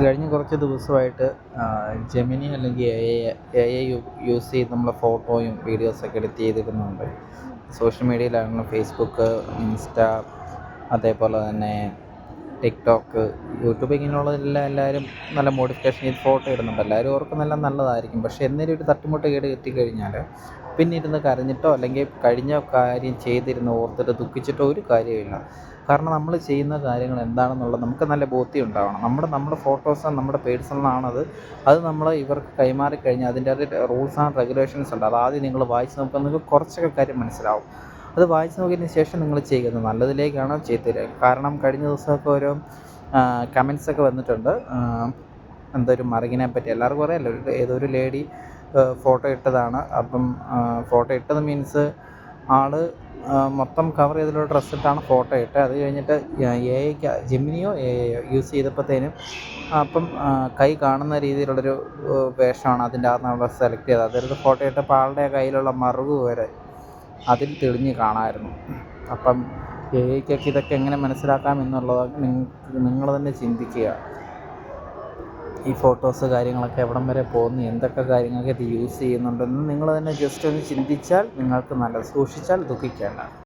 കഴിഞ്ഞ കുറച്ച് ദിവസമായിട്ട് ജെമിനി അല്ലെങ്കിൽ എ ഐ യൂസ് ചെയ്ത് നമ്മൾ ഫോട്ടോയും വീഡിയോസൊക്കെ എഡിറ്റ് ചെയ്തിടുന്നുണ്ട്. സോഷ്യൽ മീഡിയയിലാണെങ്കിലും ഫേസ്ബുക്ക്, ഇൻസ്റ്റ, അതേപോലെ തന്നെ ടിക്ടോക്ക്, യൂട്യൂബ് ഇങ്ങനെയുള്ളതെല്ലാം എല്ലാവരും നല്ല മോഡിഫിക്കേഷൻ ചെയ്ത് ഫോട്ടോ ഇടുന്നുണ്ട്. എല്ലാവരും ഓർക്കുന്നെല്ലാം നല്ലതായിരിക്കും. പക്ഷേ എന്നേലും ഒരു തട്ടുമുട്ട് കേട് കിട്ടിക്കഴിഞ്ഞാൽ പിന്നെ ഇരുന്ന് കരഞ്ഞിട്ടോ അല്ലെങ്കിൽ കഴിഞ്ഞ കാര്യം ചെയ്തിരുന്ന് ഓർത്തിട്ട് ദുഃഖിച്ചിട്ടോ ഒരു കാര്യമില്ല. കാരണം നമ്മൾ ചെയ്യുന്ന കാര്യങ്ങൾ എന്താണെന്നുള്ളത് നമുക്ക് നല്ല ബോധ്യം ഉണ്ടാവണം. നമ്മുടെ ഫോട്ടോസ് നമ്മുടെ പേഴ്സണലാണത്. അത് നമ്മൾ ഇവർക്ക് കൈമാറി കഴിഞ്ഞാൽ അതിൻ്റെ അത് റൂൾസ് ആൻഡ് റെഗുലേഷൻസ് ഉണ്ട്. അതാദ്യം നിങ്ങൾ വായിച്ച് നോക്കുക. നിങ്ങൾക്ക് കുറച്ചൊക്കെ കാര്യം മനസ്സിലാവും. അത് വായിച്ച് നോക്കിയതിന് ശേഷം നിങ്ങൾ ചെയ്യുന്നത് നല്ലതിലേക്കാണോ ചെയ്തതിലേക്ക്. കാരണം കഴിഞ്ഞ ദിവസമൊക്കെ ഓരോ കമൻസൊക്കെ വന്നിട്ടുണ്ട്. എന്തൊരു മറികിനെ പറ്റി എല്ലാവർക്കും അറിയാമല്ലോ. ഏതൊരു ലേഡി ഫോട്ടോ ഇട്ടതാണ്. അപ്പം ഫോട്ടോ ഇട്ടത് മീൻസ് ആള് മൊത്തം കവർ ചെയ്തിട്ടുള്ള ഡ്രസ്സ് ഇട്ടാണ് ഫോട്ടോ ഇട്ടത്. അത് കഴിഞ്ഞിട്ട് ജെമിനിയോ എ ഐയോ യൂസ് ചെയ്തപ്പോഴത്തേനും അപ്പം കൈ കാണുന്ന രീതിയിലുള്ളൊരു വേഷമാണ് അതിൻ്റെ അകത്ത് നമ്മൾ സെലക്ട് ചെയ്തത്. അതെടുത്ത് ഫോട്ടോ ഇട്ടപ്പോൾ ആളുടെ കയ്യിലുള്ള മറുക് വരെ അതിൽ തെളിഞ്ഞ് കാണാമായിരുന്നു. അപ്പം എ ഐക്കൊക്കെ ഇതൊക്കെ എങ്ങനെ മനസ്സിലാക്കാം എന്നുള്ളത് നിങ്ങൾ തന്നെ ചിന്തിക്കുക. ഈ ഫോട്ടോസ് കാര്യങ്ങളൊക്കെ എവിടം വരെ പോകുന്നു, എന്തൊക്കെ കാര്യങ്ങൾക്ക് ഇത് യൂസ് ചെയ്യുന്നുണ്ടെന്ന് നിങ്ങൾ തന്നെ ജസ്റ്റ് ഒന്ന് ചിന്തിച്ചാൽ നിങ്ങൾക്ക് നല്ലത്. സൂക്ഷിച്ചാൽ ദുഃഖിക്കേണ്ട.